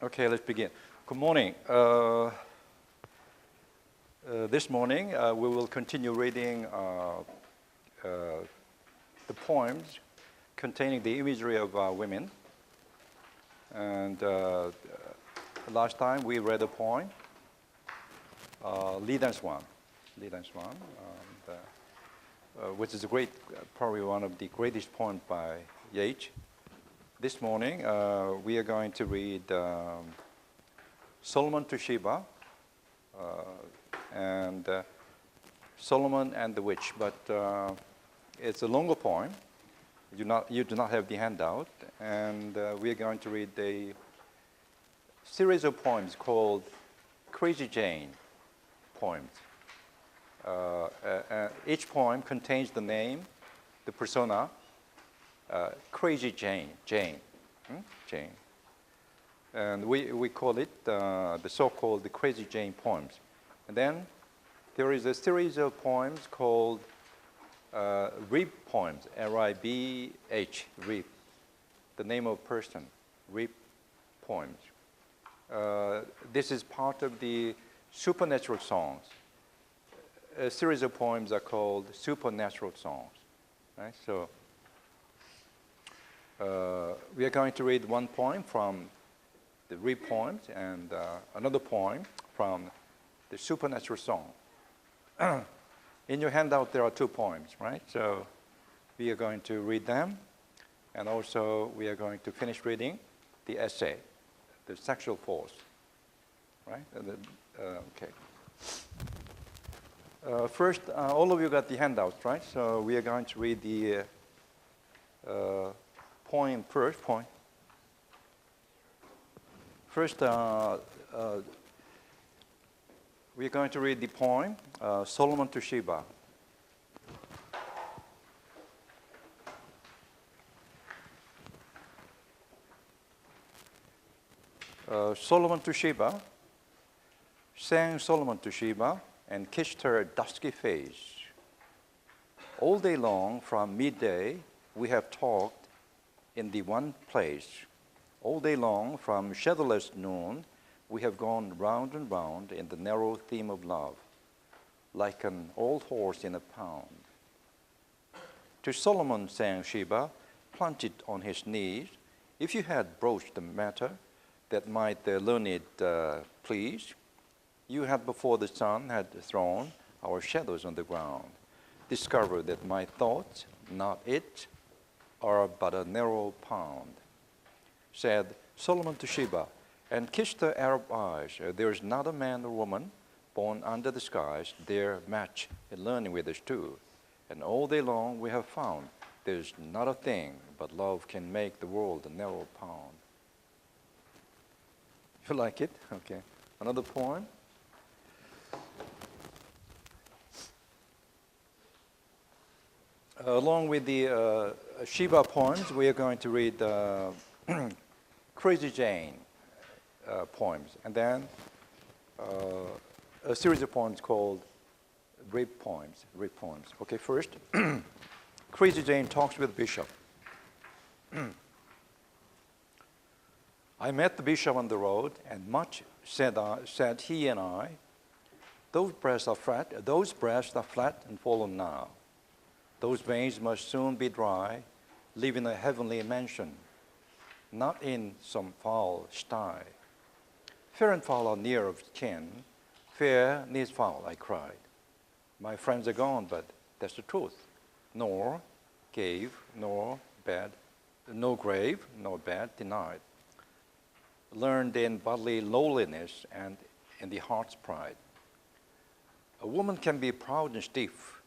Okay, let's begin. Good morning. This morning, we will continue reading the poems containing the imagery of women. And last time we read a poem, Lee Dan-swan, which is a great, probably one of the greatest poems by Yeats. This morning, we are going to read Solomon to Sheba and Solomon and the Witch, but it's a longer poem. You do not have the handout, and we are going to read a series of poems called Crazy Jane poems. Each poem contains the name, the persona, Crazy Jane. And we call it the so-called the Crazy Jane poems. And then there is a series of poems called Rib poems, R-I-B-H, Rib, the name of person, Rib poems. This is part of the supernatural songs. A series of poems are called supernatural songs, right? So we are going to read one poem from the Rib poems and another poem from the supernatural song. In your handout, there are two poems, right? So we are going to read them, and also we are going to finish reading the essay, the sexual force, right? Okay. First, all of you got the handouts, right? So we are going to read the poem first. First, we are going to read the poem, Solomon to Sheba. Solomon to Sheba, sang Solomon to Sheba, and kissed her dusky face. All day long, from midday, we have talked in the one place. All day long, from shadowless noon, we have gone round and round in the narrow theme of love, like an old horse in a pound. To Solomon sang Sheba, planted on his knees, if you had broached the matter that might the learned please, you had before the sun had thrown our shadows on the ground, discovered that my thoughts, not it, are but a narrow pound. Said Solomon to Sheba, and kissed her Arab eyes. There is not a man or woman born under the skies dare match in learning with us too. And all day long we have found there's not a thing but love can make the world a narrow pound. You like it? Okay. Another poem. Along with the Sheba poems, we are going to read Crazy Jane poems, and then a series of poems called Rib poems. Okay, first, Crazy Jane talks with Bishop. I met the bishop on the road, and much said he and I. Those breasts are flat and fallen now. Those veins must soon be dry, live in a heavenly mansion, not in some foul sty. Fair and foul are near of kin, fair needs foul, I cried. My friends are gone, but that's the truth. Nor grave, nor bad denied. Learned in bodily lowliness and in the heart's pride. A woman can be proud and stiff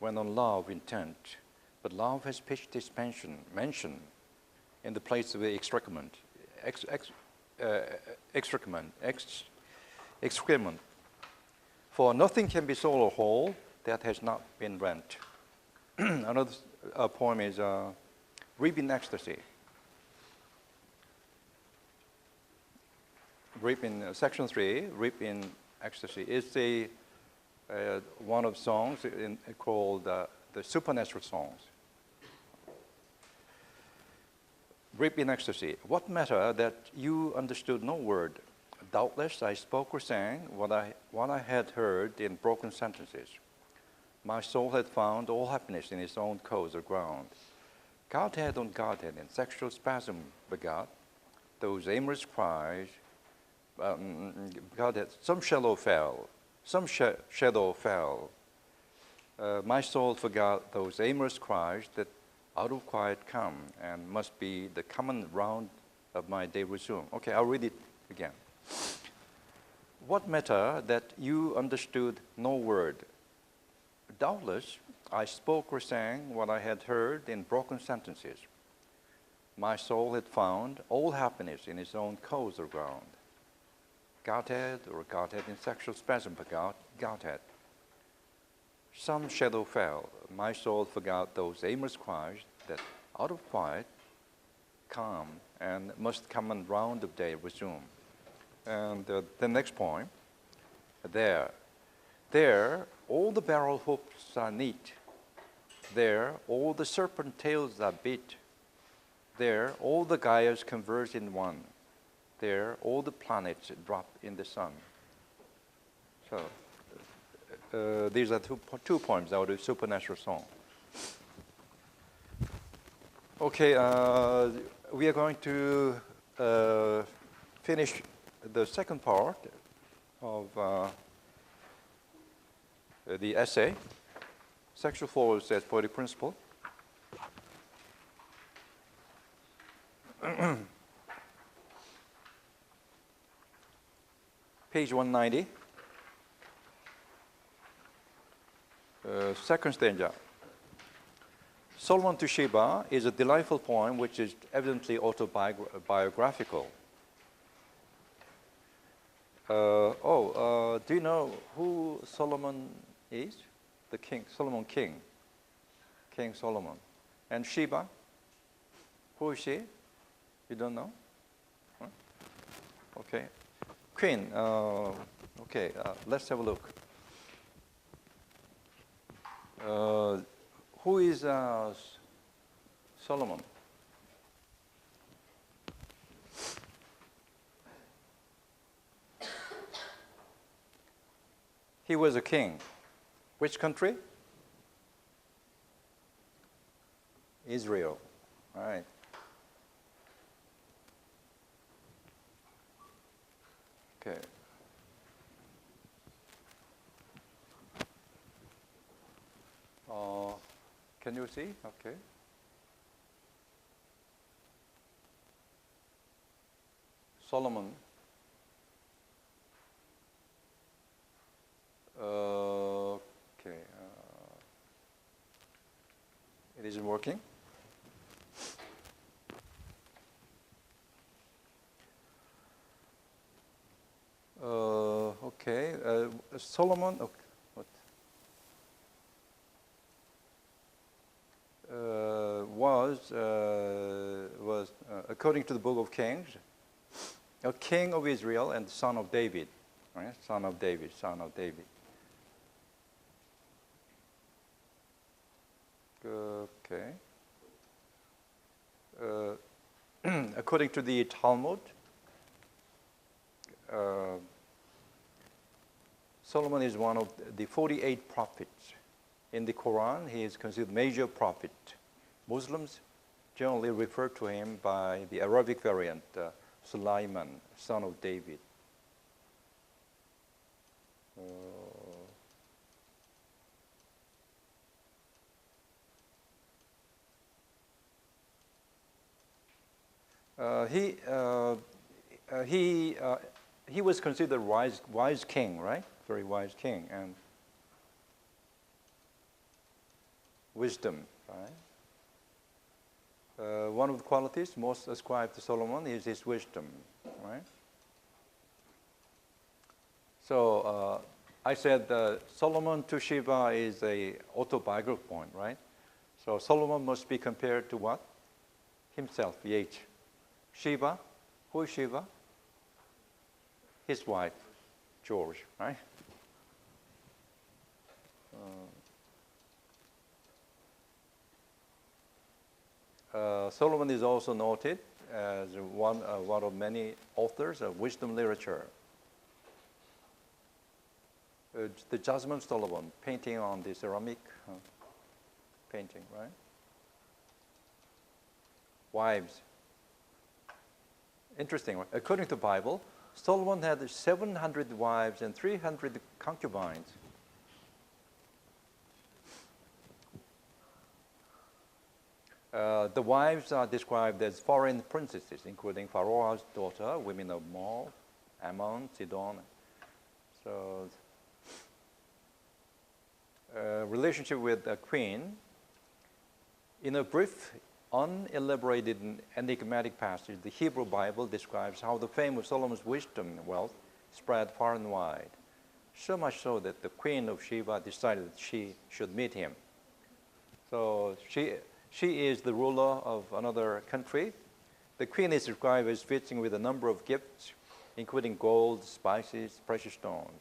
when on love intent, but love has pitched its mention in the place of the excrement. For nothing can be sold or whole that has not been rent. Another poem is Rib in Ecstasy. Rib in section 3, Rib in Ecstasy, is one of songs called the supernatural songs. Rape in ecstasy. What matter that you understood no word? Doubtless I spoke or sang what I had heard in broken sentences. My soul had found all happiness in its own cause or ground. Godhead on Godhead in sexual spasm begot those amorous cries. Godhead, some shadow fell, some shadow fell. My soul forgot those amorous cries that out of quiet come and must be the common round of my day resume. Okay, I'll read it again. What matter that you understood no word? Doubtless, I spoke or sang what I had heard in broken sentences. My soul had found all happiness in its own cause or ground. Godhead or Godhead in sexual spasm begot Godhead. Some shadow fell. My soul forgot those amorous cries that out of quiet come and must come and round of day resume. And the next poem, there, all the barrel hoops are neat. There, all the serpent tails are beat. There, all the Gaias converge in one. There, all the planets drop in the sun. So, these are two poems out of Supernatural Song. Okay, we are going to finish the second part of the essay, Sexual Force as Poetic Principle. Page 190. Second stanza. Solomon to Sheba is a delightful poem which is evidently autobiographical. Do you know who Solomon is? The king, Solomon King. King Solomon. And Sheba? Who is she? You don't know? Huh? Okay. Queen. Okay, let's have a look. Who is Solomon? He was a king. Which country? Israel. All right. Okay. Can you see? Okay. Solomon. Okay. It isn't working. Okay. Solomon. Okay. What? Was according to the Book of Kings, a king of Israel and son of David, right? Son of David. Okay. According to the Talmud, Solomon is one of the 48 prophets. In the Quran, he is considered major prophet. Muslims generally refer to him by the Arabic variant, Sulaiman, son of David. He was considered wise king, right? Very wise king, and wisdom, right? One of the qualities most ascribed to Solomon is his wisdom, right? So I said Solomon to Sheba is a autobiographical point, right? So Solomon must be compared to what? Himself, H. Sheba, who is Sheba? His wife, George, right? Solomon is also noted as one of many authors of wisdom literature. The Jasmine Solomon painting on the ceramic painting, right? Wives. Interesting. According to the Bible, Solomon had 700 wives and 300 concubines. The wives are described as foreign princesses, including Pharaoh's daughter, women of Moab, Ammon, Sidon. So, relationship with a queen. In a brief, unelaborated, and enigmatic passage, the Hebrew Bible describes how the fame of Solomon's wisdom and wealth spread far and wide, so much so that the Queen of Sheba decided that she should meet him. So she is the ruler of another country. The queen is described as visiting with a number of gifts, including gold, spices, precious stones.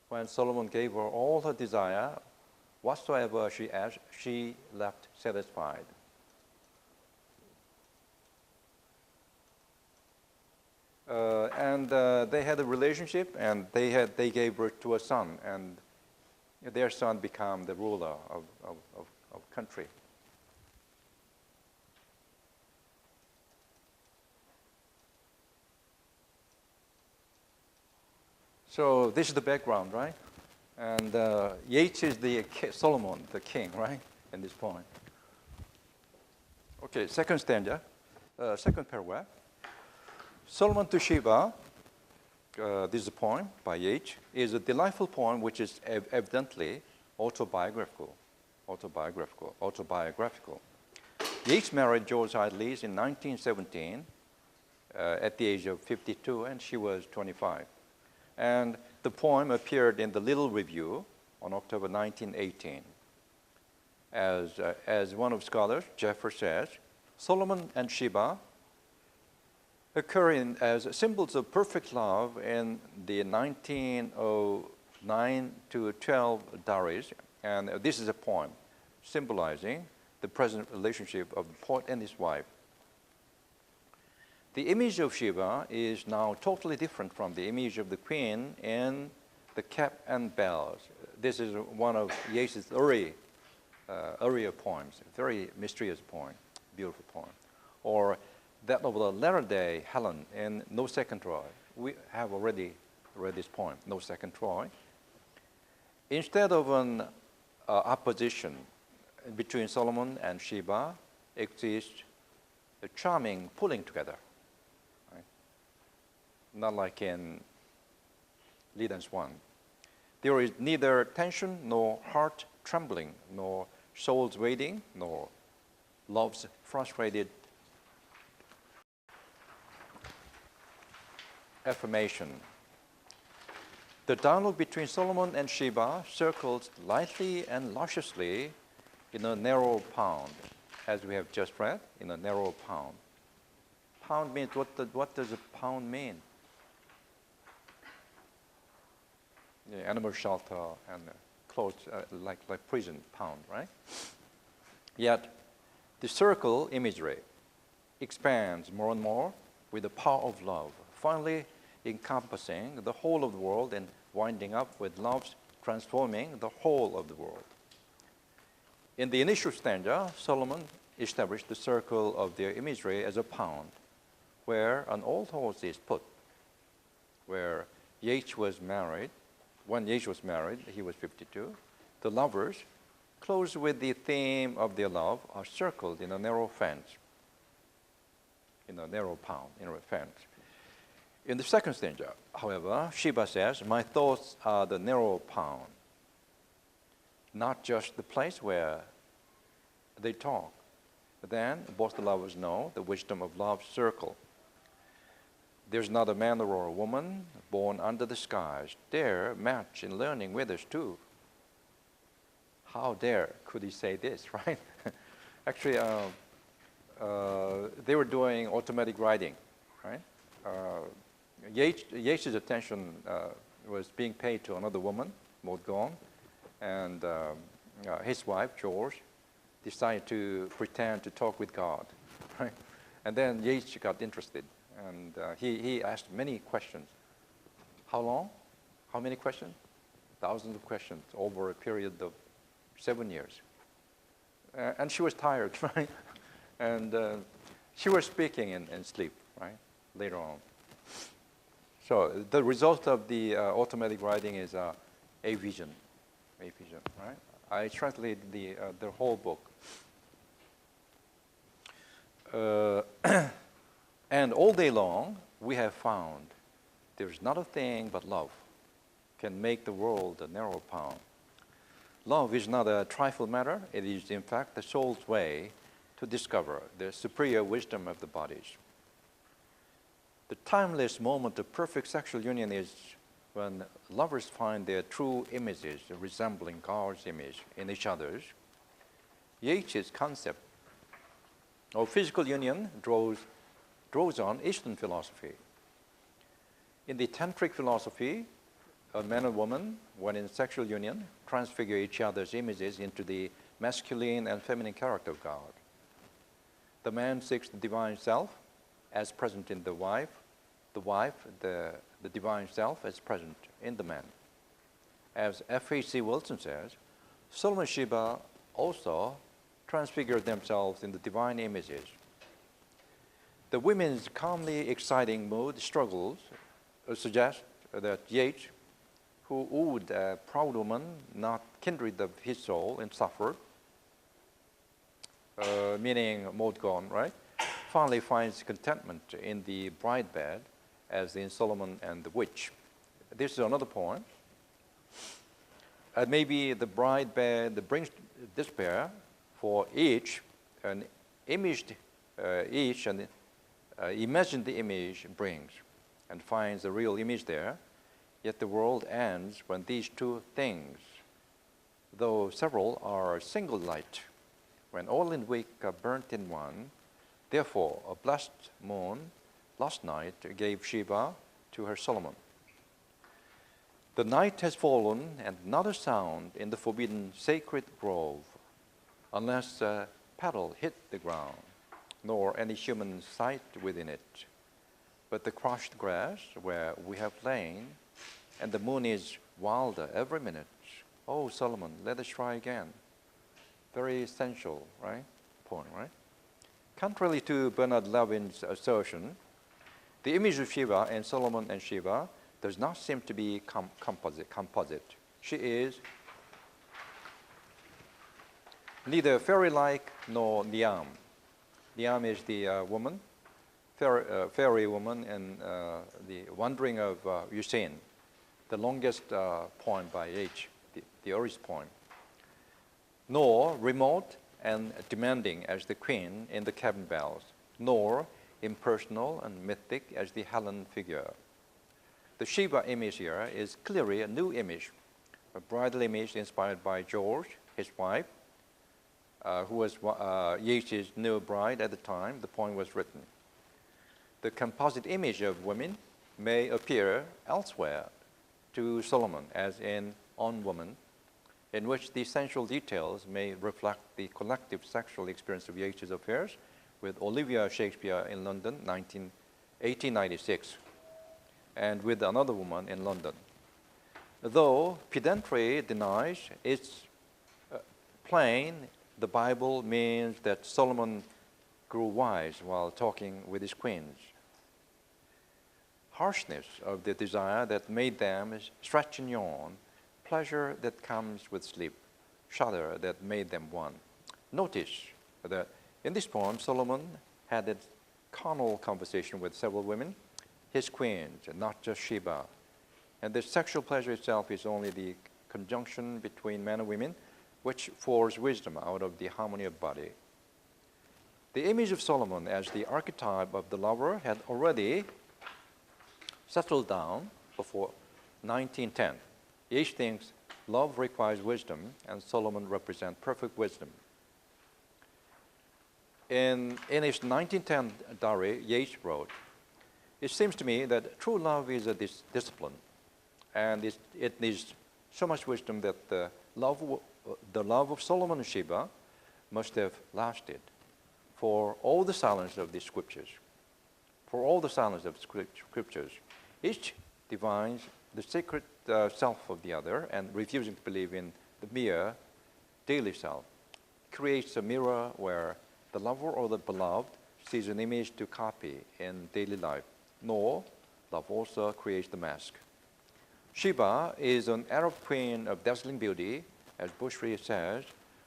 When Solomon gave her all her desire, whatsoever she asked, she left satisfied. They had a relationship, and they gave birth to a son, and their son became the ruler of country. So this is the background, right? And Yates is the Solomon, the king, right? In this point. Okay, second stanza, second paragraph. Solomon to Sheba, this is a poem by Yates, is a delightful poem which is evidently autobiographical. Yates married George Idleys in 1917 at the age of 52, and she was 25. And the poem appeared in the Little Review on October 1918. As one of scholars, Jeffers says, Solomon and Sheba occur as symbols of perfect love in the 1909 to 12 diaries. And this is a poem symbolizing the present relationship of the poet and his wife. The image of Sheba is now totally different from the image of the queen in The Cap and Bells. This is one of Yeats' earlier poems, very mysterious poem, beautiful poem. Or that of the latter-day Helen in No Second Troy. We have already read this poem, No Second Troy. Instead of an opposition between Solomon and Sheba, exists a charming pulling together. Right? Not like in Lead and Swan. There is neither tension nor heart trembling, nor souls waiting, nor love's frustrated affirmation. The dialogue between Solomon and Sheba circles lightly and lusciously in a narrow pound, as we have just read, in a narrow pound. Pound means, what does a pound mean? Yeah, animal shelter and clothes, like prison pound, right? Yet, the circle imagery expands more and more with the power of love, finally encompassing the whole of the world and winding up with love's transforming the whole of the world. In the initial stanza, Solomon established the circle of their imagery as a pound, where an old horse is put, where Yates was married. When Yates was married, he was 52. The lovers, close with the theme of their love, are circled in a narrow fence, in a narrow pound, in a fence. In the second stanza, however, Sheba says, my thoughts are the narrow pound, not just the place where they talk. Then both the lovers know the wisdom of love's circle. There's not a man or a woman born under the skies dare match in learning with us too. How dare could he say this, right? Actually, they were doing automatic writing, right? Yates' attention was being paid to another woman, Maud Gonne, and his wife, George, decided to pretend to talk with God, right? And then Yeats got interested, and he asked many questions. How long? How many questions? Thousands of questions over a period of 7 years. And she was tired, right? And she was speaking in sleep, right? Later on. So the result of the automatic writing is a vision, right? I translated the whole book. And all day long, we have found there's not a thing but love can make the world a narrow pound. Love is not a trifle matter. It is, in fact, the soul's way to discover the superior wisdom of the bodies. The timeless moment of perfect sexual union is when lovers find their true images resembling God's image in each other's. Yeats's concept of physical union draws on Eastern philosophy. In the tantric philosophy, a man and woman, when in sexual union, transfigure each other's images into the masculine and feminine character of God. The man seeks the divine self as present in the wife, the divine self as present in the man. As F.H.C. Wilson says, Solomon and Sheba also transfigured themselves in the divine images. The women's calmly exciting mood struggles suggest that Yeats, who wooed a proud woman, not kindred of his soul, and suffered, meaning Maud Gonne, right, finally finds contentment in the bride bed as in Solomon and the Witch. This is another point. Maybe the bride bed brings despair for each an imagined image brings and finds a real image there. Yet the world ends when these two things, though several, are single light, when all in week are burnt in one. Therefore, a blessed moon last night gave Sheba to her Solomon. The night has fallen, and not a sound in the forbidden sacred grove, unless a petal hit the ground, nor any human sight within it, but the crushed grass where we have lain, and the moon is wilder every minute. Oh, Solomon, let us try again. Very essential, right? Point, right? Contrary to Bernard Levin's assertion, the image of Shiva and Solomon and Shiva does not seem to be composite. She is neither fairy-like nor Niam. Niam is the woman, fairy woman in the Wandering of Usain, the longest poem by Yeats, the earliest poem. Nor remote and demanding as the queen in the Cabin Bells, nor impersonal and mythic as the Helen figure. The Shiva image here is clearly a new image, a bridal image inspired by George, his wife, who was Yeats' new bride at the time the poem was written. The composite image of women may appear elsewhere to Solomon, as in On Woman, in which the essential details may reflect the collective sexual experience of Yeats' affairs with Olivia Shakespeare in London, 1896, and with another woman in London. Though pedantry denies it's plain, the Bible means that Solomon grew wise while talking with his queens. Harshness of the desire that made them stretch and yawn, pleasure that comes with sleep, shudder that made them one. Notice that in this poem, Solomon had a carnal conversation with several women, his queens, and not just Sheba. And the sexual pleasure itself is only the conjunction between men and women, which force wisdom out of the harmony of body. The image of Solomon as the archetype of the lover had already settled down before 1910. Yeats thinks love requires wisdom, and Solomon represents perfect wisdom. In his 1910 diary, Yeats wrote, "It seems to me that true love is a discipline, and it needs so much wisdom that the love of Solomon and Sheba must have lasted for all the silence of the scriptures. For all the silence of scriptures, each divines the sacred self of the other and refusing to believe in the mere daily self creates a mirror where the lover or the beloved sees an image to copy in daily life, nor love also creates the mask. Sheba is an Arab queen of dazzling beauty, as Bushri says,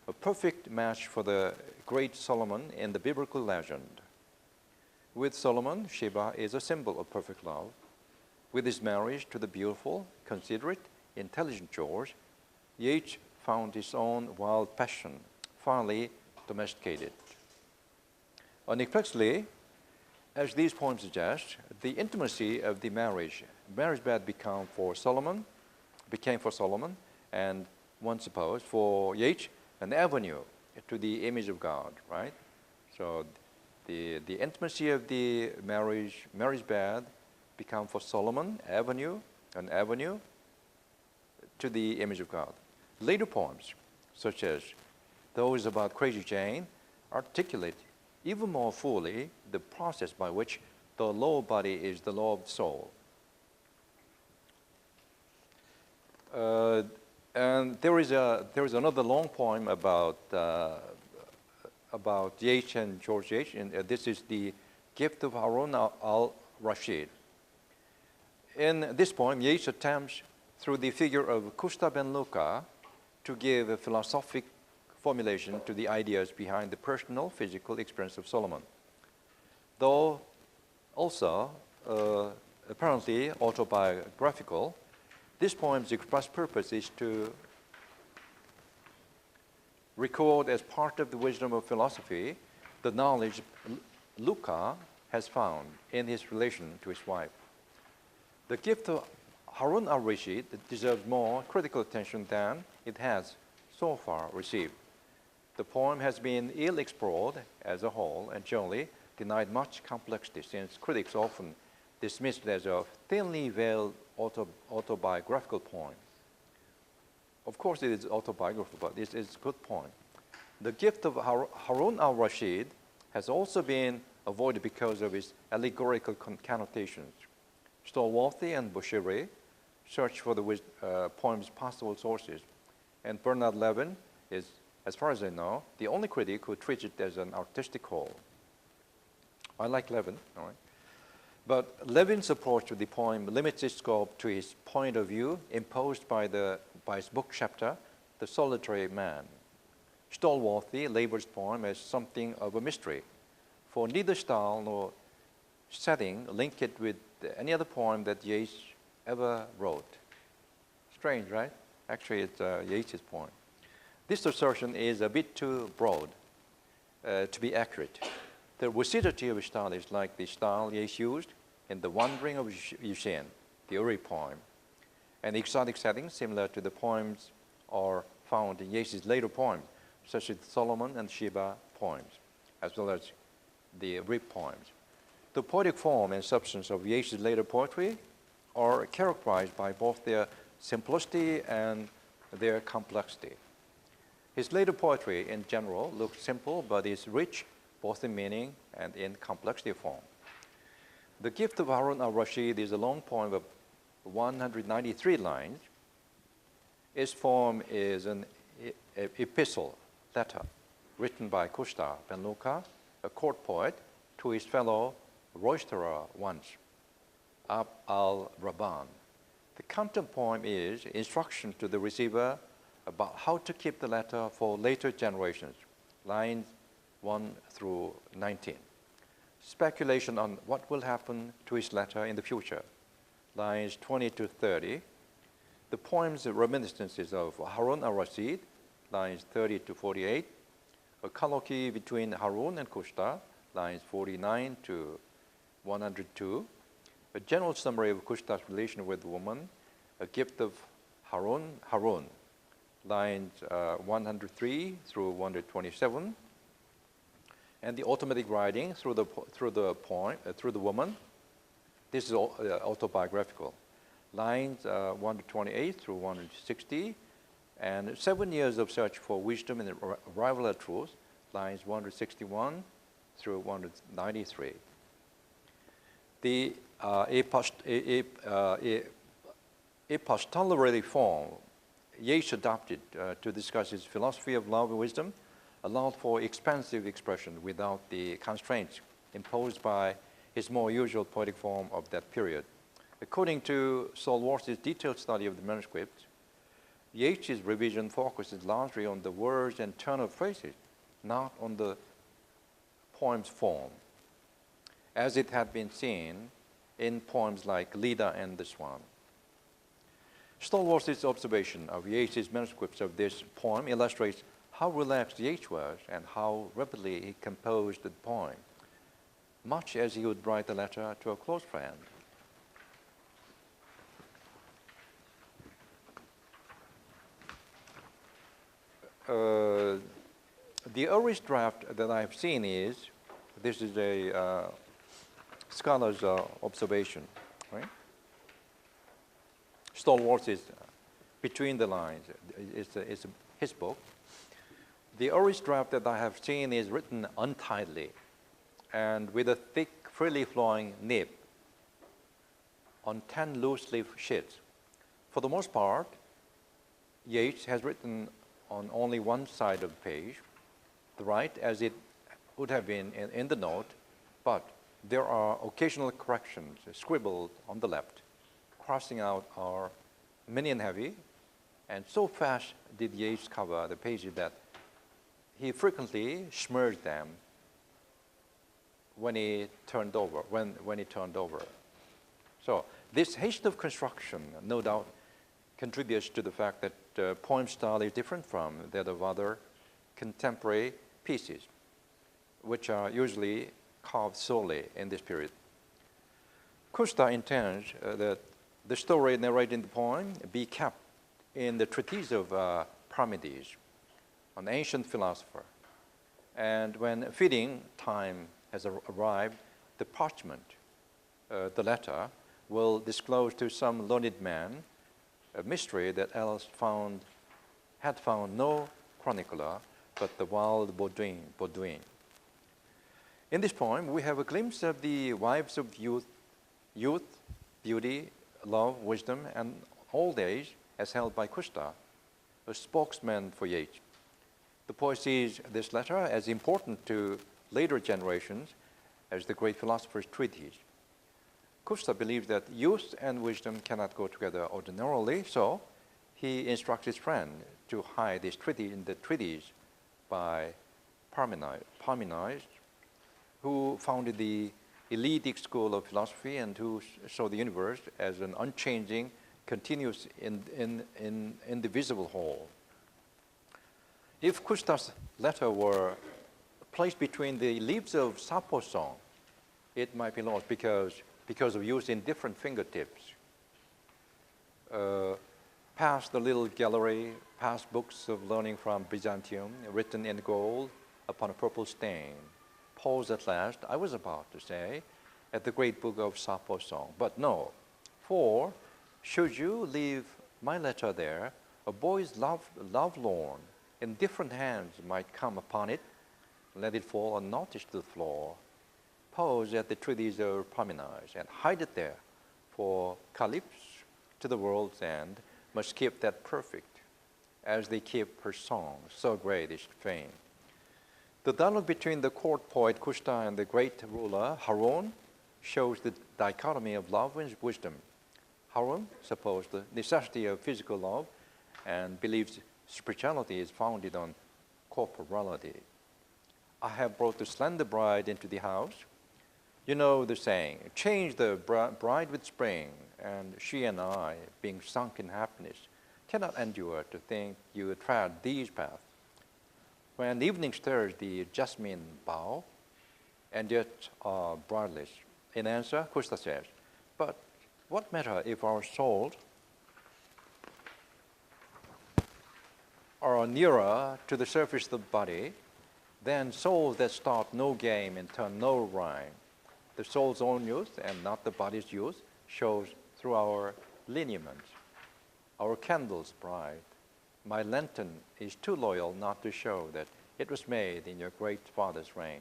a perfect match for the great Solomon in the biblical legend. With Solomon, Sheba is a symbol of perfect love. With his marriage to the beautiful, considerate, intelligent George, Yeats found his own wild passion, finally domesticated. Unexpectedly, as these poems suggest, the intimacy of the marriage bed became for Solomon, and one supposed for Yeats, an avenue to the image of God, right? So the intimacy of the marriage bed became for Solomon an avenue to the image of God. Later poems, such as those about Crazy Jane, articulate even more fully the process by which the lower body is the law of the soul. And there is another long poem about Yeats and George Yeats, and this is the Gift of Harun al-Rashid. In this poem, Yeats attempts, through the figure of Kusta ben Luca, to give a philosophic formulation to the ideas behind the personal physical experience of Solomon. Though also apparently autobiographical, this poem's express purpose is to record as part of the wisdom of philosophy the knowledge Luca has found in his relation to his wife. The gift of Harun al-Rashid deserves more critical attention than it has so far received. The poem has been ill-explored as a whole and generally denied much complexity, since critics often dismiss it as a thinly veiled autobiographical poem. Of course it is autobiographical, but it is a good poem. The gift of Harun al-Rashid has also been avoided because of its allegorical connotations. Stallworthy and Bushiri search for the poem's possible sources, and Bernard Levin is, as far as I know, the only critic who treats it as an artistic whole. I like Levin, all right? But Levin's approach to the poem limits its scope to his point of view imposed by his book chapter, The Solitary Man. Stallworthy labels the poem as something of a mystery, for neither style nor setting link it with any other poem that Yeats ever wrote. Strange, right? Actually, it's Yeats' poem. This assertion is a bit too broad to be accurate. The lucidity of his style is like the style Yeats used in The Wandering of Yusheng, the Uri poem. And exotic settings similar to the poems are found in Yeats' later poems, such as Solomon and Sheba poems, as well as the Rip poems. The poetic form and substance of Yeats' later poetry are characterized by both their simplicity and their complexity. His later poetry in general looks simple but is rich both in meaning and in complexity of form. The Gift of Harun al-Rashid is a long poem of 193 lines. Its form is an epistle, letter, written by Kusta ben Luca, a court poet, to his fellow roisterer once, Ab al-Rabban. The content poem is instruction to the receiver about how to keep the letter for later generations, lines 1 through 19. Speculation on what will happen to his letter in the future, lines 20 to 30. The poem's reminiscences of Harun al-Rashid, lines 30 to 48. A colloquy between Harun and Kusta, lines 49 to 102. A general summary of Kusta's relation with the woman, a gift of Harun, lines 103 through 127. And the automatic writing through the woman. This is autobiographical. Lines 128 through 160, and 7 years of search for wisdom and arrival at truth. lines 161 through 193. The epistolary form Yeats adopted to discuss his philosophy of love and wisdom allowed for expansive expression without the constraints imposed by his more usual poetic form of that period. According to Salworth's detailed study of the manuscript, Yeats's revision focuses largely on the words and turn of phrases, not on the poem's form, as it had been seen in poems like Leda and the Swan. Stallworth's observation of Yeats's manuscripts of this poem illustrates how relaxed Yeats was and how rapidly he composed the poem, much as he would write a letter to a close friend. The earliest draft that I have seen is, this is a scholar's observation, right? Stallworth is between the lines. It's his book. The earliest draft that I have seen is written untidily and with a thick, freely flowing nib on 10 loose-leaf sheets. For the most part, Yeats has written on only one side of the page, the right, as it would have been in the note, but there are occasional corrections scribbled on the left, crossing out are many and heavy, and so fast did Yeats cover the pages that he frequently smeared them when he turned over. So this haste of construction, no doubt, contributes to the fact that poem style is different from that of other contemporary pieces, which are usually carved solely in this period. Costa intends that the story narrated in the poem be kept in the treatise of Parmenides, an ancient philosopher. And when fitting time has arrived, the parchment, the letter, will disclose to some learned man a mystery that else had found no chronicler but the wild Baudouin. In this poem, we have a glimpse of the wives of youth, beauty, love, wisdom, and old age as held by Costa, a spokesman for Yeats. The poet sees this letter as important to later generations as the great philosopher's treatise. Costa believes that youth and wisdom cannot go together ordinarily, so he instructs his friend to hide this treatise in the treatise by Parmenides, who founded the Eleatic school of philosophy and who saw the universe as an unchanging, continuous, indivisible whole. If Costa's letter were placed between the leaves of Sappho's song, it might be lost because of use in different fingertips. Past the little gallery, past books of learning from Byzantium, written in gold upon a purple stain. Pause at last, I was about to say, at the great book of Sappho's song. But no, for should you leave my letter there, a boy's love lorn in different hands might come upon it, let it fall unnoticed to the floor. Pause at the treatise of Parmenides and hide it there, for Calypso to the world's end must keep that perfect, as they keep her song, so great is fame. The dialogue between the court poet Costa and the great ruler Haroun shows the dichotomy of love and wisdom. Haroun supposed the necessity of physical love and believes spirituality is founded on corporality. I have brought the slender bride into the house. You know the saying, change the bride with spring, and she and I, being sunk in happiness, cannot endure to think you tread these paths. When evening stirs the jasmine bough, and yet are brideless. In answer, Costa says, but what matter if our souls are nearer to the surface of the body than souls that start no game and turn no rhyme? The soul's own youth and not the body's youth shows through our lineaments. Our candle's bright. My lantern is too loyal not to show that It was made in your great father's reign.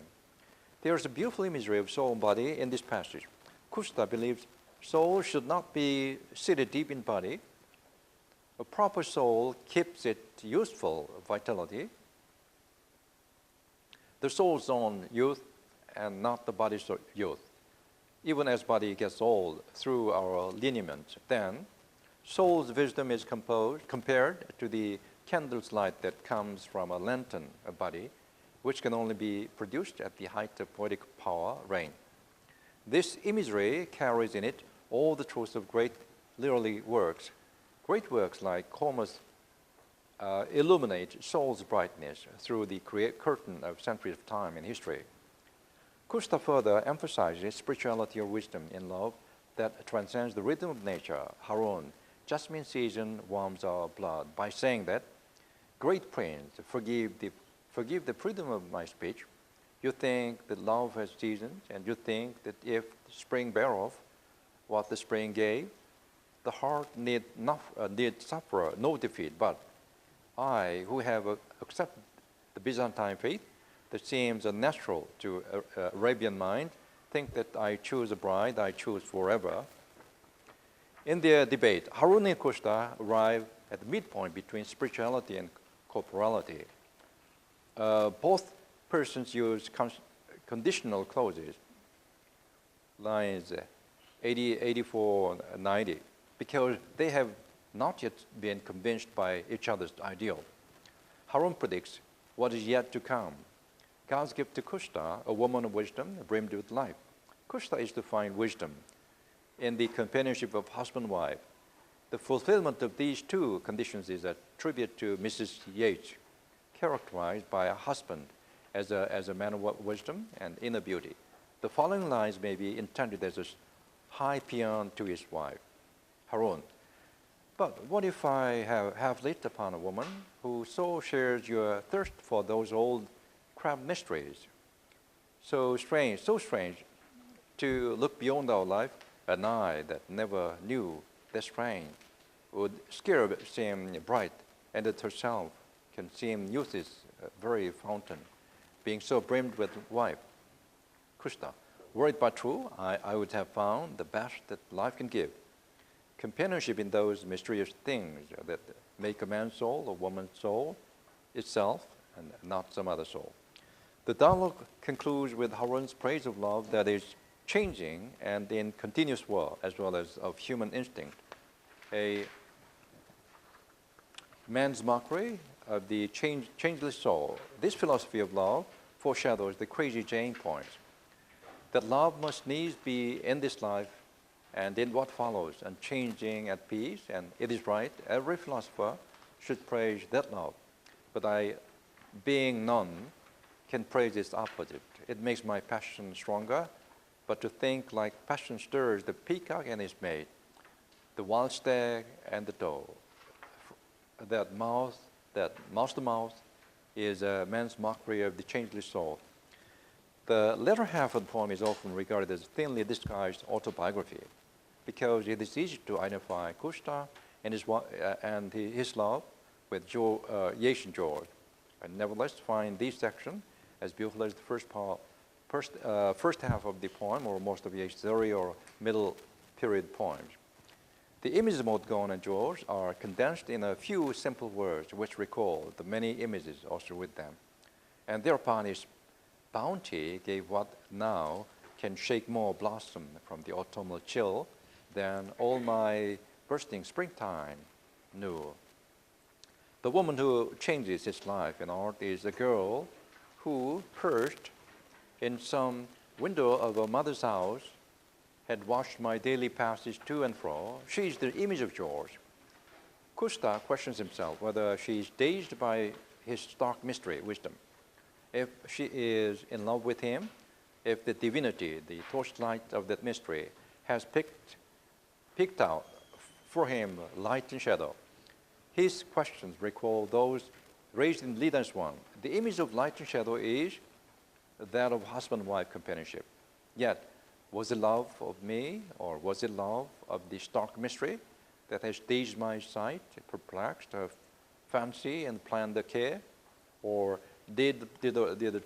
There is a beautiful imagery of soul and body in this passage. Kusta believes soul should not be seated deep in body. A proper soul keeps its youthful vitality. The soul's own youth and not the body's youth. Even as body gets old through our lineament, then soul's wisdom is compared to the candle's light that comes from a lantern, a body, which can only be produced at the height of poetic power, reign. This imagery carries in it all the truths of great literary works. Great works like Homer's illuminate soul's brightness through the curtain of centuries of time in history. Kusta further emphasizes spirituality or wisdom in love that transcends the rhythm of nature. Harun, jasmine season warms our blood, by saying that, great prince, forgive the freedom of my speech. You think that love has seasons, and you think that if spring bear off what the spring gave, the heart need suffer no defeat. But I, who have accepted the Byzantine faith that seems unnatural to Arabian mind, think that I choose a bride, I choose forever. In their debate, Harun and Kusta arrive at the midpoint between spirituality and corporality. Both persons use conditional clauses, lines 80, 84, 90, because they have not yet been convinced by each other's ideal. Harun predicts what is yet to come. God's gift to Kusta, a woman of wisdom, brimmed with life. Kusta is to find wisdom in the companionship of husband and wife. The fulfillment of these two conditions is a tribute to Mrs. Yeats, characterized by a husband as a man of wisdom and inner beauty. The following lines may be intended as a high paean to his wife, Harun. But what if I have lit upon a woman who so shares your thirst for those old crabbed mysteries? So strange to look beyond our life, an eye that never knew that strange would scarce seem bright, and that herself can seem youth's very fountain, being so brimmed with wife. Kusta, were it but true, I would have found the best that life can give. Companionship in those mysterious things that make a man's soul, a woman's soul, itself, and not some other soul. The dialogue concludes with Harun's praise of love that is changing and in continuous war, as well as of human instinct. A man's mockery of the changeless soul. This philosophy of love foreshadows the crazy Jane point, that love must needs be in this life and in what follows, unchanging, at peace, and it is right. Every philosopher should praise that love. But I, being none, can praise its opposite. It makes my passion stronger, but to think like passion stirs the peacock and his mate, the wild stag and the doe. That mouth to mouth, is a man's mockery of the changeless soul. The latter half of the poem is often regarded as thinly disguised autobiography, because it is easy to identify Kusta and his love with Yeats and George. I nevertheless find this section as beautiful as the first half of the poem, or most of Yeats' early or middle period poems. The images of Montgomery and George are condensed in a few simple words which recall the many images also with them. And thereupon his bounty gave what now can shake more blossom from the autumnal chill than all my bursting springtime knew. The woman who changes his life in art is a girl who, perched in some window of a mother's house, had watched my daily passage to and fro. She is the image of George. Kusta questions himself whether she is dazed by his stark mystery, wisdom. If she is in love with him, if the divinity, the torchlight of that mystery, has picked out for him light and shadow. His questions recall those raised in Leader's one. The image of light and shadow is that of husband-wife companionship. Yet, was it love of me, or was it love of the stark mystery that has dazed my sight, perplexed her fancy and planned the care? Or Did the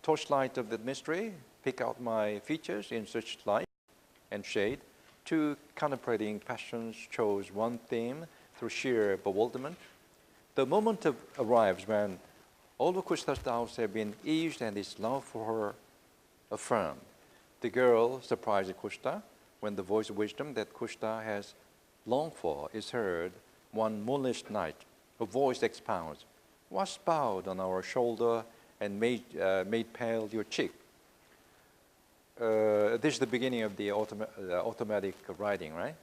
torchlight of the mystery pick out my features in such light and shade? Two contemplating passions chose one theme through sheer bewilderment. The moment arrives when all of Kusta's doubts have been eased and his love for her affirmed. The girl surprises Kusta when the voice of wisdom that Kusta has longed for is heard one moonless night. Her voice expounds, "What's bowed on our shoulder and made pale your cheek?" This is the beginning of the automatic writing, right?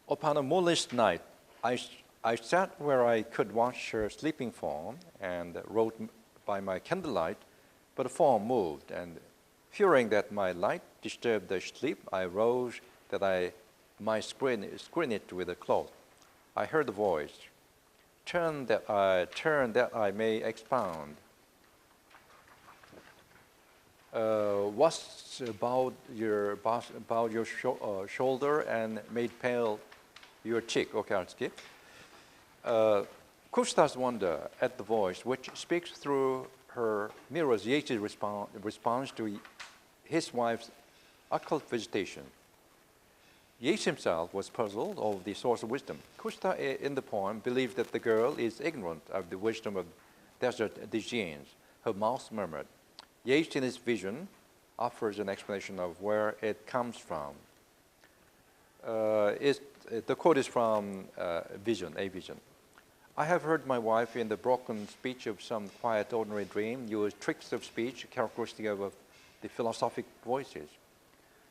Upon a moonless night, I sat where I could watch her sleeping form and wrote by my candlelight, but the form moved, and fearing that my light disturbed the sleep, I rose that I might screen it with a cloth. I heard the voice, turn that I may expound. What's about your shoulder and made pale your cheek? Okay, I'll skip. Kusta's wonder at the voice, which speaks through her, mirrors Yeats's response to his wife's occult visitation. Yeats himself was puzzled over the source of wisdom. Kusta, in the poem, believes that the girl is ignorant of the wisdom of desert Digenes. Her mouth murmured. Yeats, in his vision, offers an explanation of where it comes from. The quote is from A Vision. I have heard my wife in the broken speech of some quiet ordinary dream use tricks of speech characteristic of the philosophic voices.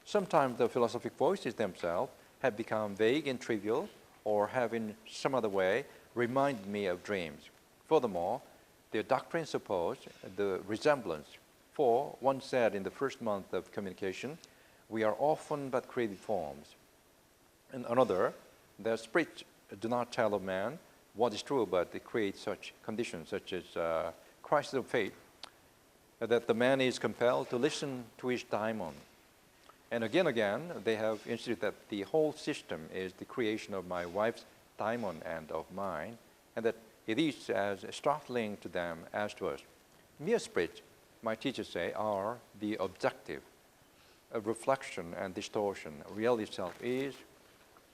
Sometimes the philosophic voices themselves have become vague and trivial or have in some other way reminded me of dreams. Furthermore, their doctrines suppose the resemblance. For, one said in the first month of communication, we are often but created forms. And another, their spirits do not tell of man what is true, but they create such conditions, such as crisis of fate, that the man is compelled to listen to his daimon. And again, they have instituted that the whole system is the creation of my wife's daimon and of mine, and that it is as startling to them as to us. Mere spirits, my teachers say, are the objective of reflection and distortion. Reality itself is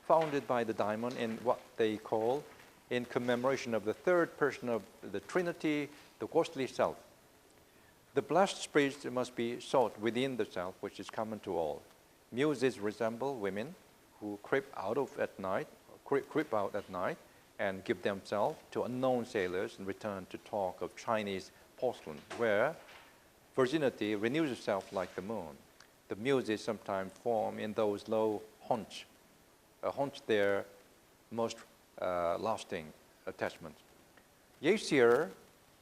founded by the daimon in what they call, in commemoration of the third person of the Trinity, the ghostly self. The blessed spirits must be sought within the self, which is common to all. Muses resemble women who creep out at night and give themselves to unknown sailors and return to talk of Chinese porcelain, where virginity renews itself like the moon. The muses sometimes form in those low haunts their most lasting attachments. Yeats here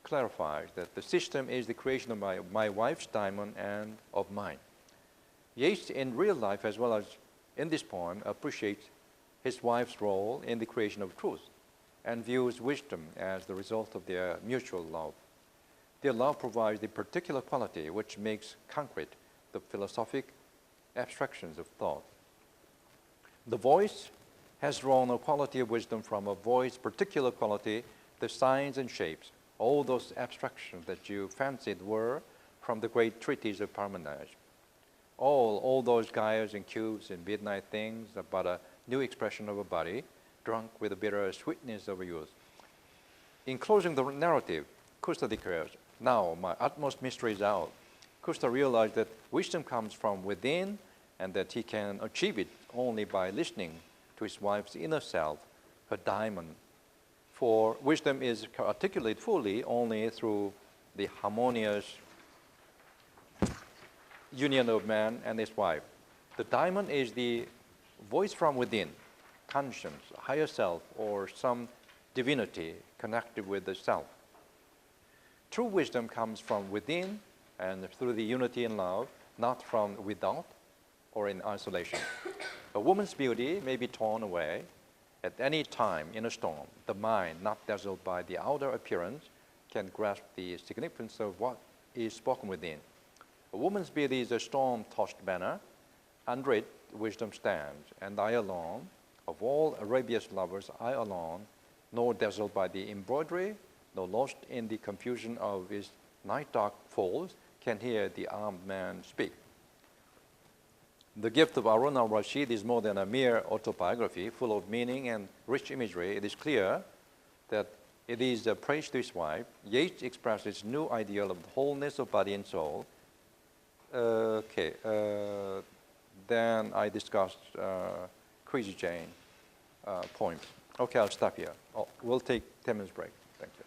clarifies that the system is the creation of my wife's daimon and of mine. Yeats, in real life as well as in this poem, appreciates his wife's role in the creation of truth and views wisdom as the result of their mutual love. Their love provides the particular quality which makes concrete the philosophic abstractions of thought. The voice has drawn a quality of wisdom from a voice's particular quality, the signs and shapes. All those abstractions that you fancied were from the great treatise of Parmenage. All those gyres and cubes and midnight things about a new expression of a body, drunk with the bitter sweetness of youth. In closing the narrative, Kusta declares, now my utmost mystery is out. Kusta realized that wisdom comes from within and that he can achieve it only by listening to his wife's inner self, her daimon. For wisdom is articulated fully only through the harmonious union of man and his wife. The daimon is the voice from within, conscience, higher self, or some divinity connected with the self. True wisdom comes from within and through the unity in love, not from without or in isolation. A woman's beauty may be torn away at any time in a storm. The mind, not dazzled by the outer appearance, can grasp the significance of what is spoken within. A woman's beauty is a storm-tossed banner. Under it, wisdom stands, and I alone, of all Arabia's lovers, I alone, nor dazzled by the embroidery though lost in the confusion of his night dark folds, can hear the armed man speak. The gift of Harun al-Rashid is more than a mere autobiography, full of meaning and rich imagery. It is clear that it is a praise to his wife. Yeats expressed his new ideal of the wholeness of body and soul. Then I discussed Crazy Jane poems. Okay, I'll stop here. We'll take 10 minutes break. Thank you.